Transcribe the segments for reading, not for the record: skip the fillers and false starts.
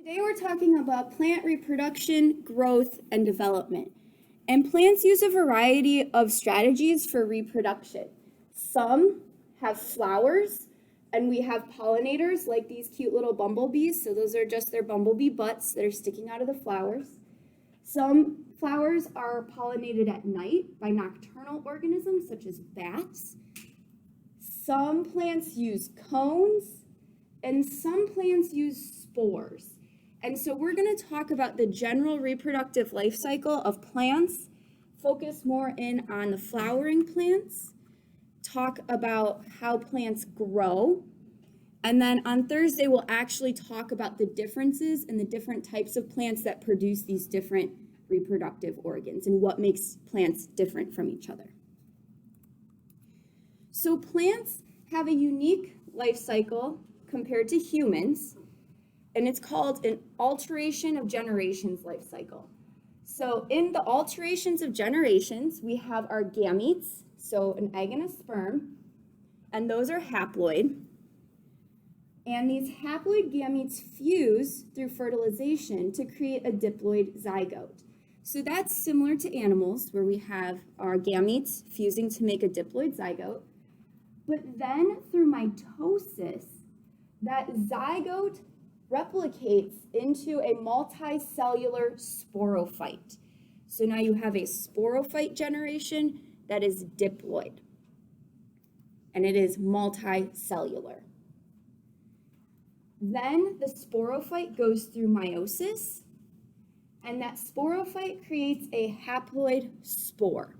Today we're talking about plant reproduction, growth, and development. And plants use a variety of strategies for reproduction. Some have flowers, and we have pollinators like these cute little bumblebees. So those are just their bumblebee butts that are sticking out of the flowers. Some flowers are pollinated at night by nocturnal organisms such as bats. Some plants use cones, and some plants use spores. And so we're going to talk about the general reproductive life cycle of plants, focus more in on the flowering plants, talk about how plants grow, and then on Thursday we'll actually talk about the differences in the different types of plants that produce these different reproductive organs and what makes plants different from each other. So plants have a unique life cycle compared to humans, and it's called an alteration of generations life cycle. So in the alterations of generations, we have our gametes, so an egg and a sperm, and those are haploid. And these haploid gametes fuse through fertilization to create a diploid zygote. So that's similar to animals where we have our gametes fusing to make a diploid zygote. But then through mitosis, that zygote replicates into a multicellular sporophyte. So now you have a sporophyte generation that is diploid, and it is multicellular. Then the sporophyte goes through meiosis, and that sporophyte creates a haploid spore,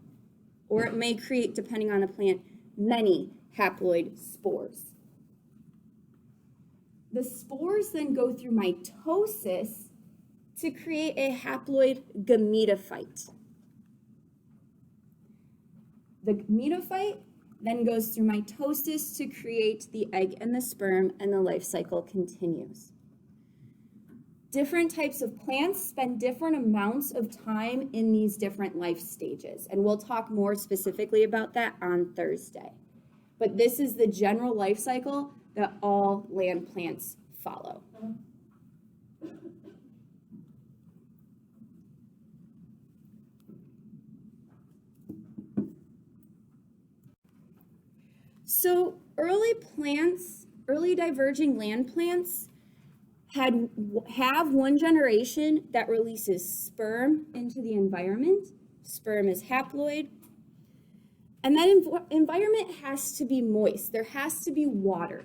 or it may create, depending on the plant, many haploid spores. The spores then go through mitosis to create a haploid gametophyte. The gametophyte then goes through mitosis to create the egg and the sperm, and the life cycle continues. Different types of plants spend different amounts of time in these different life stages, and we'll talk more specifically about that on Thursday. But this is the general life cycle that all land plants follow. So early diverging land plants have one generation that releases sperm into the environment. Sperm is haploid. And that environment has to be moist. There has to be water.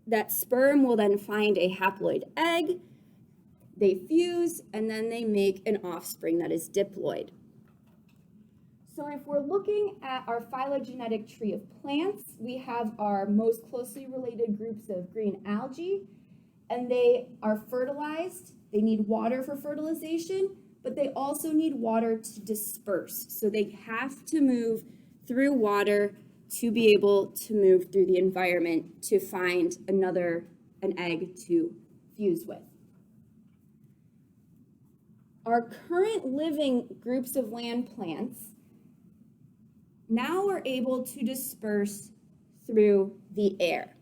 That sperm will then find a haploid egg, they fuse, and then they make an offspring that is diploid. So if we're looking at our phylogenetic tree of plants, we have our most closely related groups of green algae, and they are fertilized. They need water for fertilization, but they also need water to disperse. So they have to move through water to be able to move through the environment to find an egg to fuse with. Our current living groups of land plants now are able to disperse through the air.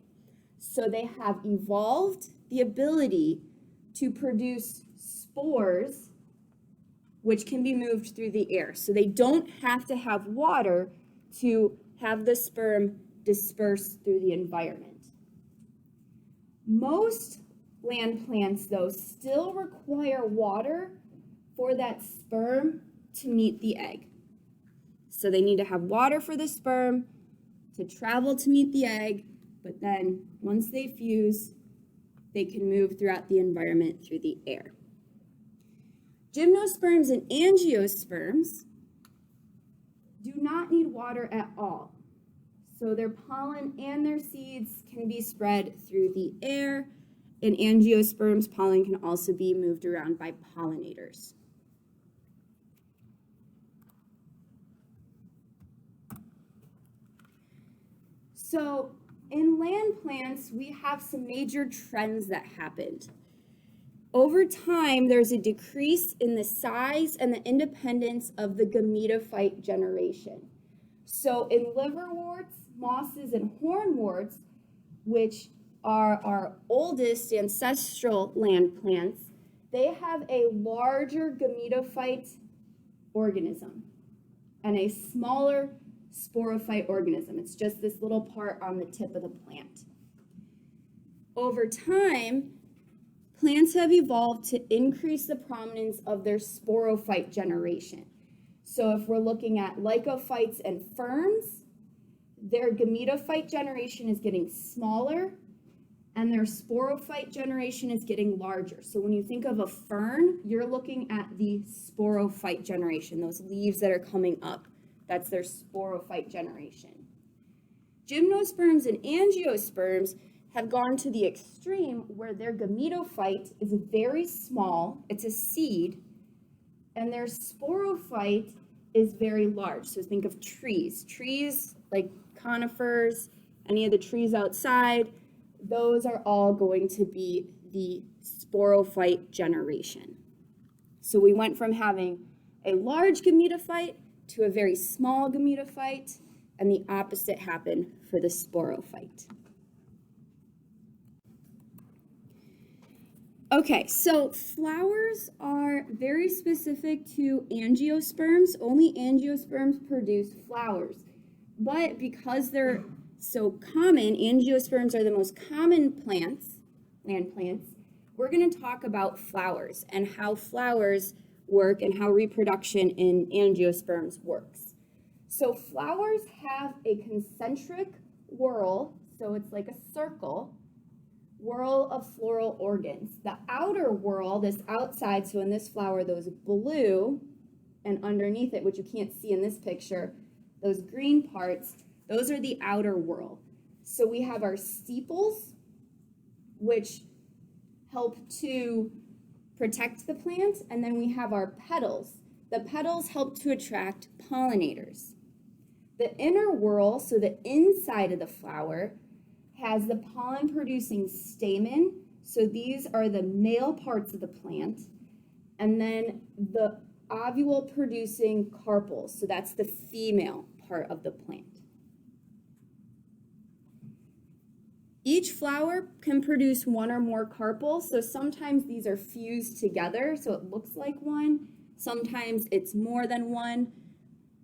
So they have evolved the ability to produce spores which can be moved through the air. So they don't have to have water to have the sperm disperse through the environment. Most land plants, though, still require water for that sperm to meet the egg. So they need to have water for the sperm to travel to meet the egg, but then once they fuse, they can move throughout the environment through the air. Gymnosperms and angiosperms do not need water at all. So their pollen and their seeds can be spread through the air. In angiosperms, pollen can also be moved around by pollinators. So in land plants, we have some major trends that happened. Over time, there's a decrease in the size and the independence of the gametophyte generation. So in liverworts, mosses, and hornworts, which are our oldest ancestral land plants. They have a larger gametophyte organism and a smaller sporophyte organism. It's just this little part on the tip of the plant. Over time, plants have evolved to increase the prominence of their sporophyte generation. So if we're looking at lycophytes and ferns, their gametophyte generation is getting smaller and their sporophyte generation is getting larger. So when you think of a fern, you're looking at the sporophyte generation, those leaves that are coming up. That's their sporophyte generation. Gymnosperms and angiosperms have gone to the extreme where their gametophyte is very small, it's a seed, and their sporophyte is very large. So think of trees. Trees like conifers, any of the trees outside, those are all going to be the sporophyte generation. So we went from having a large gametophyte to a very small gametophyte, and the opposite happened for the sporophyte. Okay, so flowers are very specific to angiosperms. Only angiosperms produce flowers. But because they're so common, angiosperms are the most common plants, land plants, we're going to talk about flowers and how flowers work and how reproduction in angiosperms works. So flowers have a concentric whorl, so it's like a circle, whorl of floral organs. The outer whorl, this outside, so in this flower, those blue, and underneath it, which you can't see in this picture, those green parts, those are the outer whorl. So we have our sepals, which help to protect the plant, and then we have our petals. The petals help to attract pollinators. The inner whorl, so the inside of the flower, has the pollen-producing stamen. So these are the male parts of the plant. And then the ovule-producing carpels. So that's the female part of the plant. Each flower can produce one or more carpels. So sometimes these are fused together, so it looks like one. Sometimes it's more than one.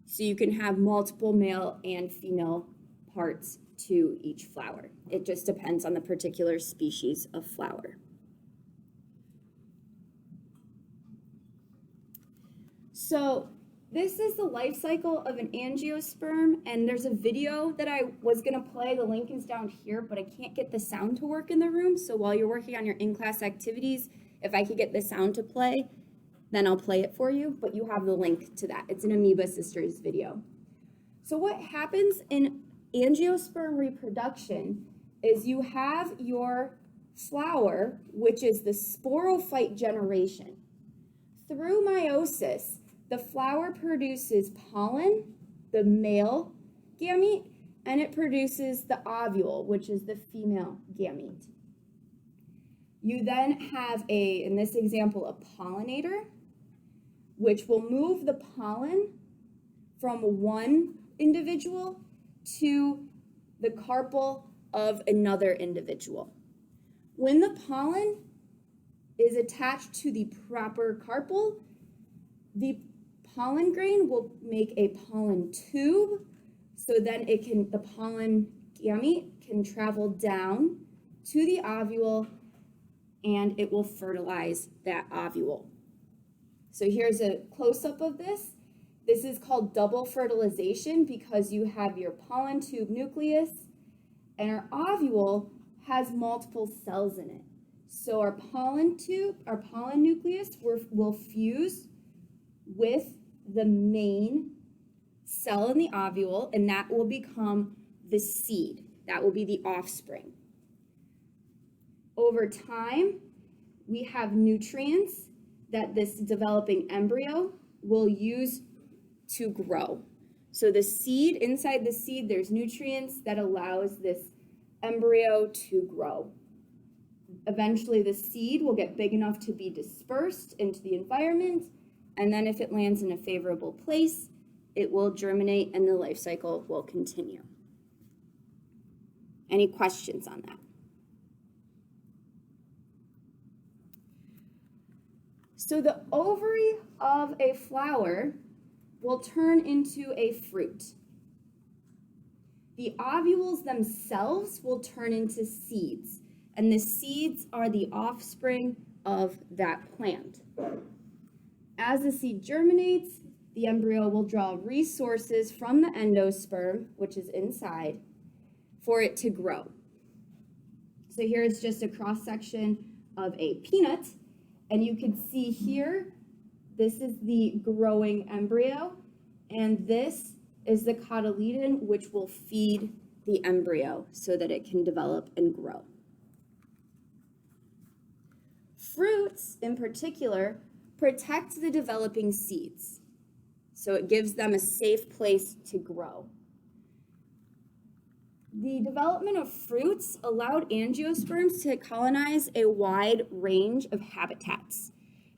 So you can have multiple male and female parts to each flower. It just depends on the particular species of flower. So this is the life cycle of an angiosperm, and there's a video that I was gonna play, the link is down here, but I can't get the sound to work in the room, so while you're working on your in-class activities, if I could get the sound to play, then I'll play it for you, but you have the link to that. It's an Amoeba Sisters video. So what happens in angiosperm reproduction is you have your flower, which is the sporophyte generation. Through meiosis, the flower produces pollen, the male gamete, and it produces the ovule, which is the female gamete. You then have in this example, a pollinator, which will move the pollen from one individual to the carpel of another individual. When the pollen is attached to the proper carpel, the pollen grain will make a pollen tube, so then the pollen gamete can travel down to the ovule and it will fertilize that ovule. So here's a close-up of this. This is called double fertilization because you have your pollen tube nucleus and our ovule has multiple cells in it. So our pollen tube, our pollen nucleus will fuse with the main cell in the ovule, and that will become the seed. That will be the offspring. Over time, we have nutrients that this developing embryo will use to grow. So the seed, inside the seed, there's nutrients that allows this embryo to grow. Eventually the seed will get big enough to be dispersed into the environment, and then if it lands in a favorable place, it will germinate and the life cycle will continue. Any questions on that? So the ovary of a flower will turn into a fruit. The ovules themselves will turn into seeds, and the seeds are the offspring of that plant. As the seed germinates, the embryo will draw resources from the endosperm, which is inside, for it to grow. So here is just a cross-section of a peanut, and you can see here, this is the growing embryo, and this is the cotyledon, which will feed the embryo so that it can develop and grow. Fruits, in particular, protect the developing seeds, so it gives them a safe place to grow. The development of fruits allowed angiosperms to colonize a wide range of habitats.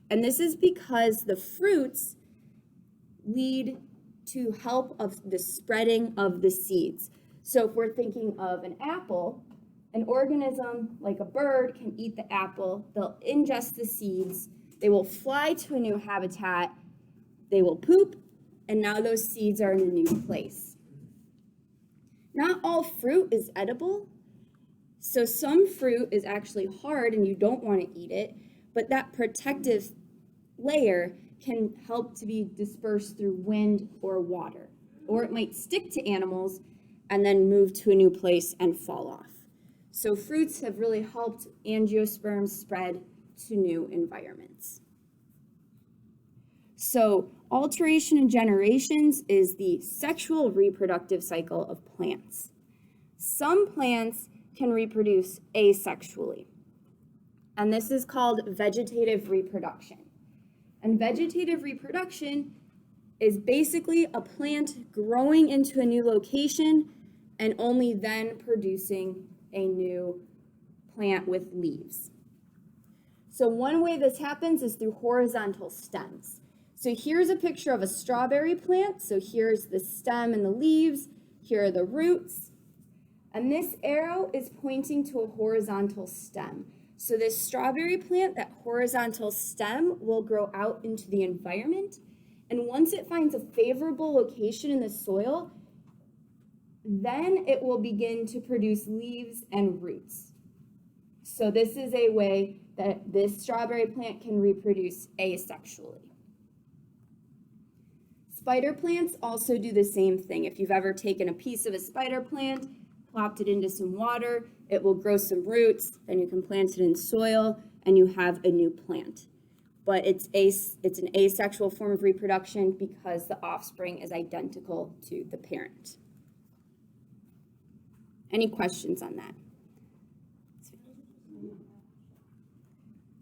And this is because the fruits lead to help of the spreading of the seeds. So if we're thinking of an apple, an organism like a bird can eat the apple, they'll ingest the seeds, they will fly to a new habitat, they will poop, and now those seeds are in a new place. Not all fruit is edible, so some fruit is actually hard and you don't want to eat it, but that protective layer can help to be dispersed through wind or water, or it might stick to animals and then move to a new place and fall off. So fruits have really helped angiosperms spread to new environments. So alteration in generations is the sexual reproductive cycle of plants. Some plants can reproduce asexually, and this is called vegetative reproduction. And vegetative reproduction is basically a plant growing into a new location and only then producing a new plant with leaves. So one way this happens is through horizontal stems. So here's a picture of a strawberry plant. So here's the stem and the leaves. Here are the roots. And this arrow is pointing to a horizontal stem. So this strawberry plant, that horizontal stem, will grow out into the environment. And once it finds a favorable location in the soil, then it will begin to produce leaves and roots. So this is a way that this strawberry plant can reproduce asexually. Spider plants also do the same thing. If you've ever taken a piece of a spider plant, plopped it into some water, it will grow some roots, then you can plant it in soil and you have a new plant. But it's an asexual form of reproduction because the offspring is identical to the parent. Any questions on that?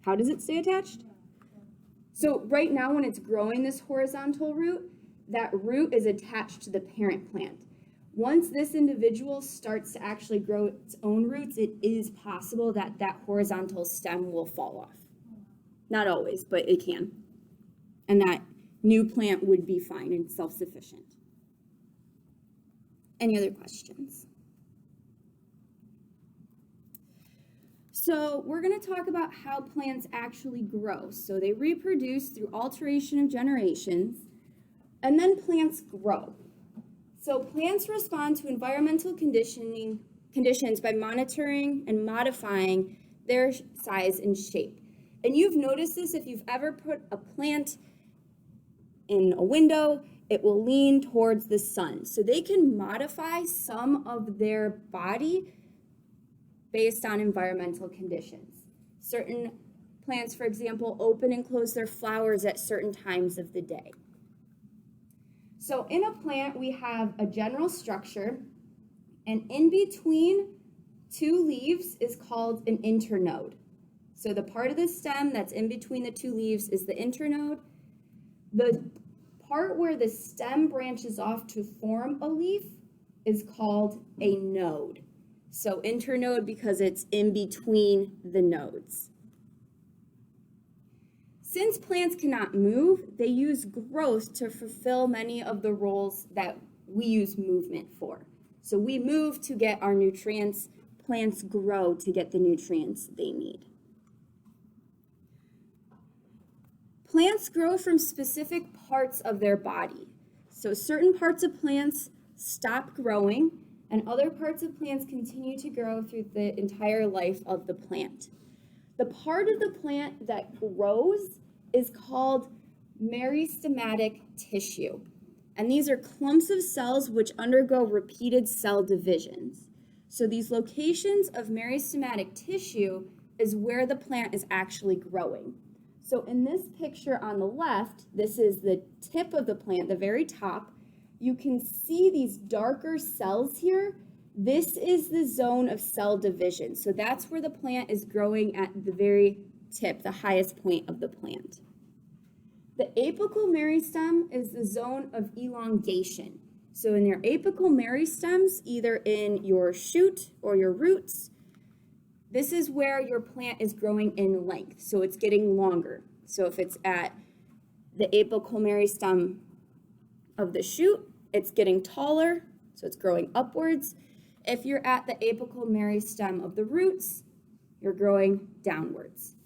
How does it stay attached? So right now when it's growing this horizontal root, that root is attached to the parent plant. Once this individual starts to actually grow its own roots, it is possible that that horizontal stem will fall off. Not always, but it can. And that new plant would be fine and self-sufficient. Any other questions? So we're going to talk about how plants actually grow. So they reproduce through alteration of generations, and then plants grow. So plants respond to environmental conditions by monitoring and modifying their size and shape. And you've noticed this if you've ever put a plant in a window, it will lean towards the sun. So they can modify some of their body based on environmental conditions. Certain plants, for example, open and close their flowers at certain times of the day. So in a plant, we have a general structure, and in between two leaves is called an internode. So the part of the stem that's in between the two leaves is the internode. The part where the stem branches off to form a leaf is called a node. So internode because it's in between the nodes. Since plants cannot move, they use growth to fulfill many of the roles that we use movement for. So we move to get our nutrients, plants grow to get the nutrients they need. Plants grow from specific parts of their body. So certain parts of plants stop growing and other parts of plants continue to grow through the entire life of the plant. The part of the plant that grows is called meristematic tissue. And these are clumps of cells which undergo repeated cell divisions. So these locations of meristematic tissue is where the plant is actually growing. So in this picture on the left, this is the tip of the plant, the very top. You can see these darker cells here. This is the zone of cell division. So that's where the plant is growing at the very tip, the highest point of the plant. The apical meristem is the zone of elongation. So in your apical meristems, either in your shoot or your roots, this is where your plant is growing in length. So it's getting longer. So if it's at the apical meristem of the shoot, it's getting taller, so it's growing upwards. If you're at the apical meristem of the roots, you're growing downwards.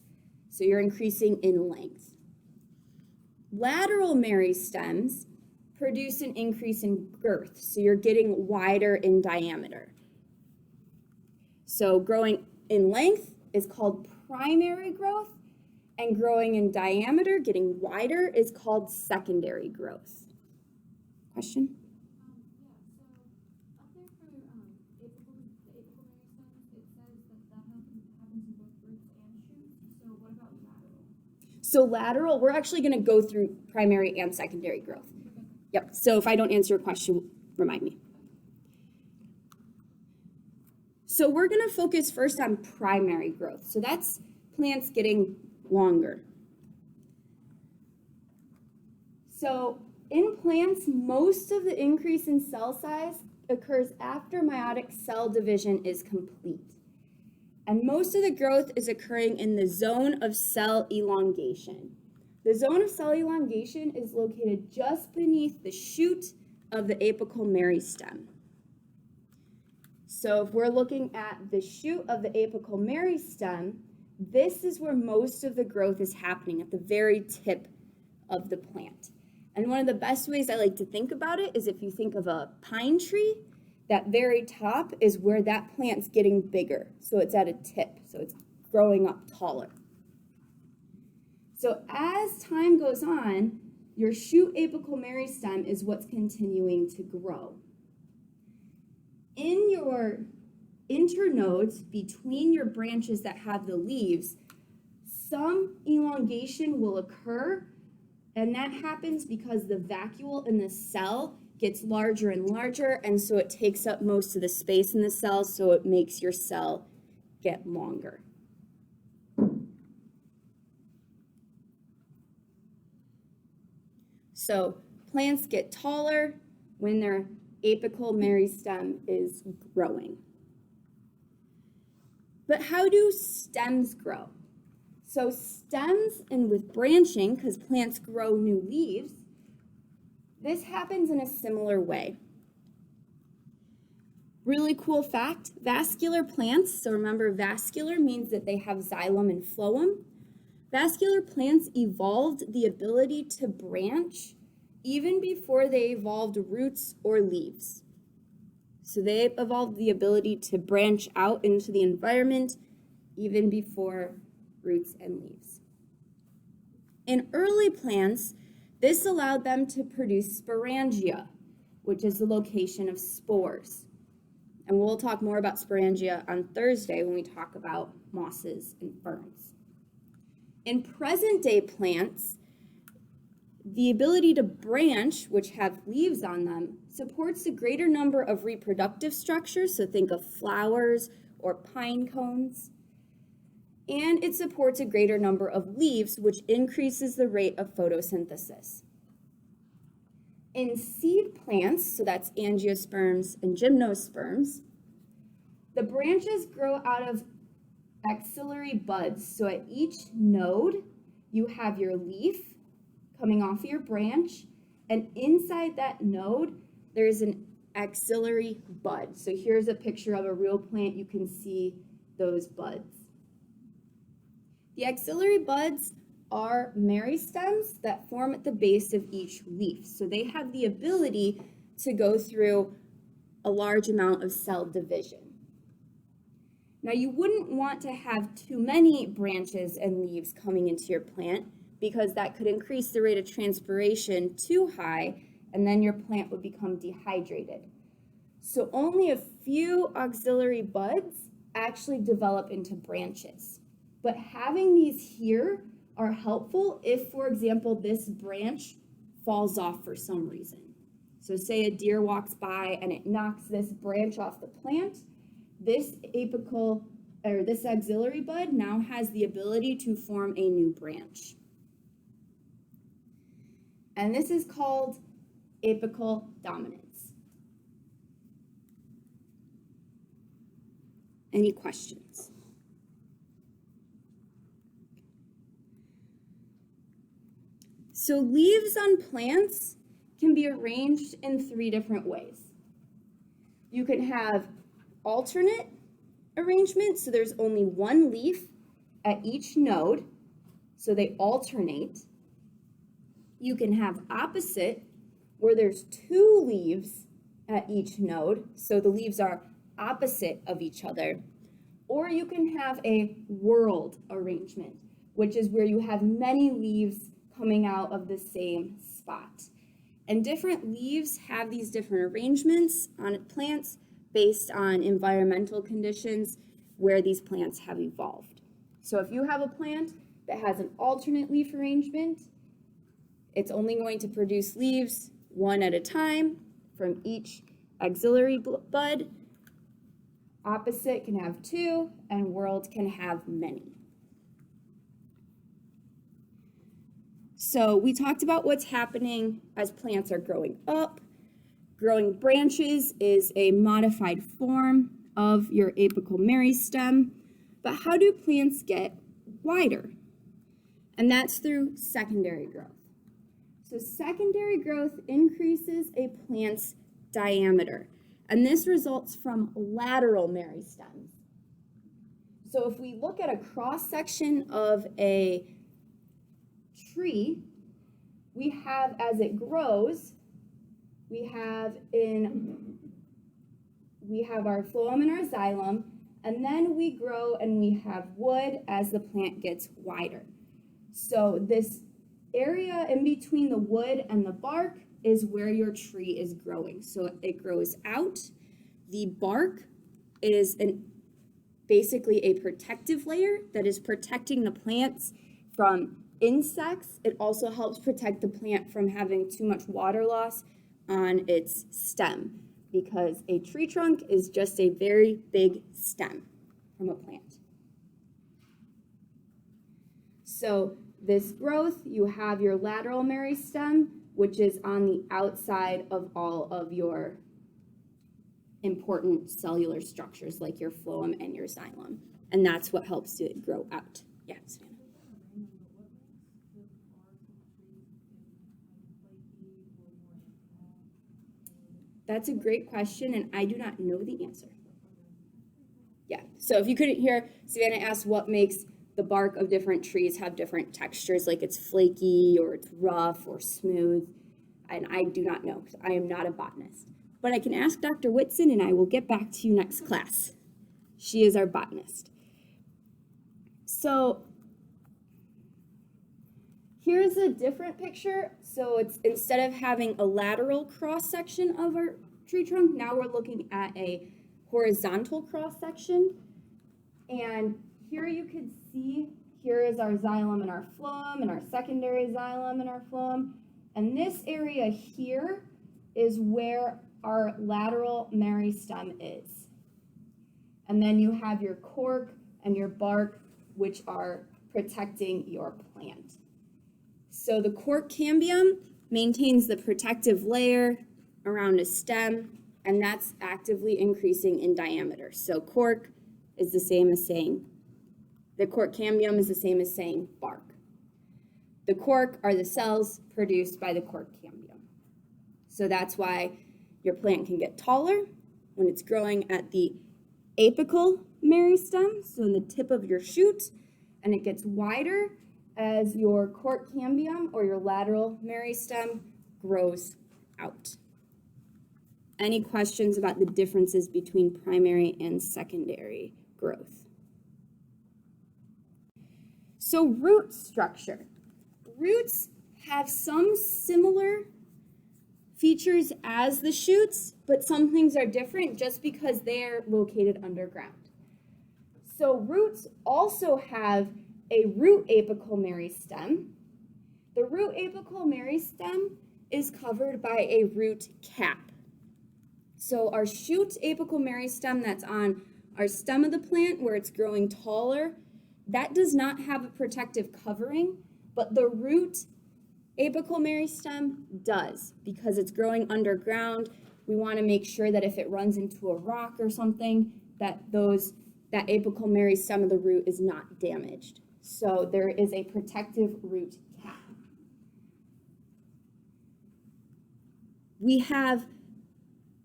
So you're increasing in length. Lateral meristems produce an increase in girth, so you're getting wider in diameter. So growing in length is called primary growth, and growing in diameter, getting wider, is called secondary growth. Question? So lateral, we're actually going to go through primary and secondary growth. Yep, so if I don't answer your question, remind me. So we're going to focus first on primary growth. So that's plants getting longer. So in plants, most of the increase in cell size occurs after meiotic cell division is complete. And most of the growth is occurring in the zone of cell elongation. The zone of cell elongation is located just beneath the shoot of the apical meristem. So if we're looking at the shoot of the apical meristem, this is where most of the growth is happening, at the very tip of the plant. And one of the best ways I like to think about it is if you think of a pine tree, that very top is where that plant's getting bigger. So it's at a tip, so it's growing up taller. So as time goes on, your shoot apical meristem is what's continuing to grow. In your internodes between your branches that have the leaves, some elongation will occur, and that happens because the vacuole in the cell gets larger and larger, and so it takes up most of the space in the cell, so it makes your cell get longer. So plants get taller when their apical meristem is growing. But how do stems grow? So stems, and with branching, because plants grow new leaves, this happens in a similar way. Really cool fact, vascular plants, so remember vascular means that they have xylem and phloem. Vascular plants evolved the ability to branch even before they evolved roots or leaves. So they evolved the ability to branch out into the environment even before roots and leaves. In early plants, this allowed them to produce sporangia, which is the location of spores. And we'll talk more about sporangia on Thursday when we talk about mosses and ferns. In present-day plants, the ability to branch, which have leaves on them, supports a greater number of reproductive structures, so think of flowers or pine cones. And it supports a greater number of leaves, which increases the rate of photosynthesis. In seed plants, so that's angiosperms and gymnosperms, the branches grow out of axillary buds. So at each node, you have your leaf coming off of your branch, and inside that node, there's an axillary bud. So here's a picture of a real plant. You can see those buds. The axillary buds are meristems that form at the base of each leaf. So they have the ability to go through a large amount of cell division. Now you wouldn't want to have too many branches and leaves coming into your plant because that could increase the rate of transpiration too high, and then your plant would become dehydrated. So only a few auxiliary buds actually develop into branches. But having these here are helpful if, for example, this branch falls off for some reason. So say a deer walks by and it knocks this branch off the plant, this apical or this auxiliary bud now has the ability to form a new branch. And this is called apical dominance. Any questions? So leaves on plants can be arranged in 3 different ways. You can have alternate arrangement, so there's only one leaf at each node, so they alternate. You can have opposite, where there's 2 leaves at each node, so the leaves are opposite of each other. Or you can have a whorled arrangement, which is where you have many leaves coming out of the same spot. And different leaves have these different arrangements on plants based on environmental conditions where these plants have evolved. So if you have a plant that has an alternate leaf arrangement, it's only going to produce leaves 1 at a time from each auxiliary bud. Opposite can have 2, and whorled can have many. So we talked about what's happening as plants are growing up. Growing branches is a modified form of your apical meristem. But how do plants get wider? And that's through secondary growth. So secondary growth increases a plant's diameter, and this results from lateral meristems. So if we look at a cross-section of a tree, we have, as it grows, we have our phloem and our xylem, and then we grow and we have wood as the plant gets wider. So this area in between the wood and the bark is where your tree is growing. So it grows out. The bark is basically a protective layer that is protecting the plants from insects. It also helps protect the plant from having too much water loss on its stem, because a tree trunk is just a very big stem from a plant. So this growth, you have your lateral meristem, which is on the outside of all of your important cellular structures like your phloem and your xylem. And that's what helps it grow out. Yeah, Savannah. That's a great question, and I do not know the answer. Yeah, so if you couldn't hear, Savannah asked what makes the bark of different trees have different textures, like it's flaky or it's rough or smooth, and I do not know, because I am not a botanist. But I can ask Dr. Whitson, and I will get back to you next class. She is our botanist. So here's a different picture. So it's, instead of having a lateral cross-section of our tree trunk, now we're looking at a horizontal cross-section. And here you can see, here is our xylem and our phloem, and our secondary xylem and our phloem. And this area here is where our lateral meristem is. And then you have your cork and your bark, which are protecting your plant. So the cork cambium maintains the protective layer around a stem, and that's actively increasing in diameter. So cork is the same as saying, the cork cambium is the same as saying bark. The cork are the cells produced by the cork cambium. So that's why your plant can get taller when it's growing at the apical meristem, so in the tip of your shoot, and it gets wider as your cork cambium or your lateral meristem grows out. Any questions about the differences between primary and secondary growth? So root structure. Roots have some similar features as the shoots, but some things are different just because they're located underground. So roots also have a root apical meristem. The root apical meristem is covered by a root cap. So our shoot apical meristem that's on our stem of the plant where it's growing taller, that does not have a protective covering, but the root apical meristem does because it's growing underground. We want to make sure that if it runs into a rock or something, that apical meristem of the root is not damaged. So there is a protective root cap. We have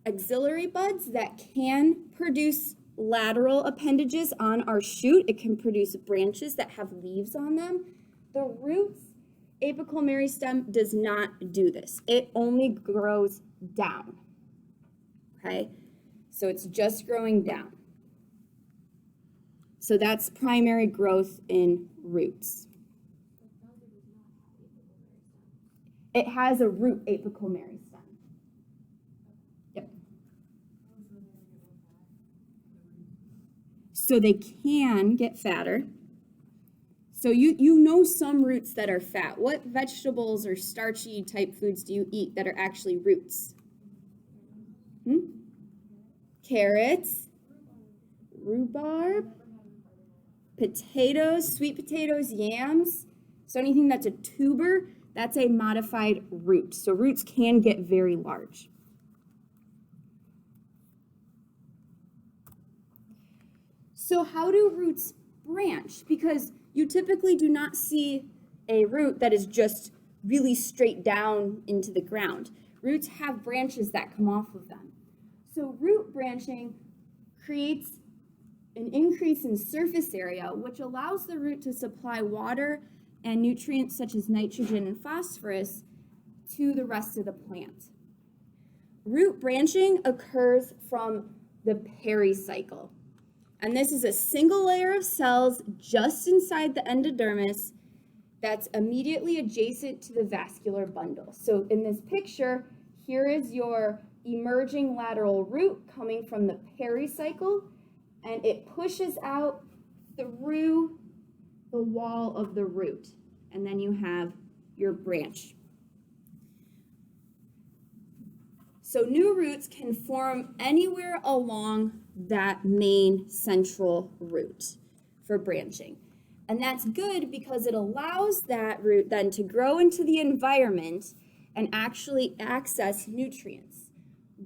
axillary buds that can produce lateral appendages on our shoot. It can produce branches that have leaves on them. The root's apical meristem does not do this. It only grows down, okay? So it's just growing down. So that's primary growth in roots. It has a root apical meristem. Yep. So they can get fatter. So you know some roots that are fat. What vegetables or starchy type foods do you eat that are actually roots? Carrots, rhubarb, potatoes, sweet potatoes, yams. So anything that's a tuber, that's a modified root. So roots can get very large. So how do roots branch? Because you typically do not see a root that is just really straight down into the ground. Roots have branches that come off of them. So root branching creates an increase in surface area, which allows the root to supply water and nutrients such as nitrogen and phosphorus to the rest of the plant. Root branching occurs from the pericycle. And this is a single layer of cells just inside the endodermis that's immediately adjacent to the vascular bundle. So in this picture, here is your emerging lateral root coming from the pericycle, and it pushes out through the wall of the root. And then you have your branch. So new roots can form anywhere along that main central root for branching. And that's good because it allows that root then to grow into the environment and actually access nutrients.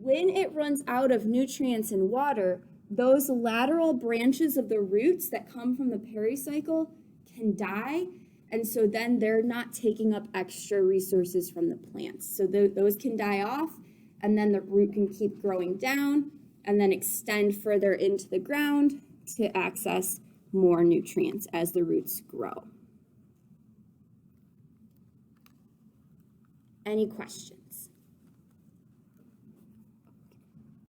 When it runs out of nutrients and water, those lateral branches of the roots that come from the pericycle can die, and so then they're not taking up extra resources from the plants. So those can die off, and then the root can keep growing down and then extend further into the ground to access more nutrients as the roots grow. Any questions?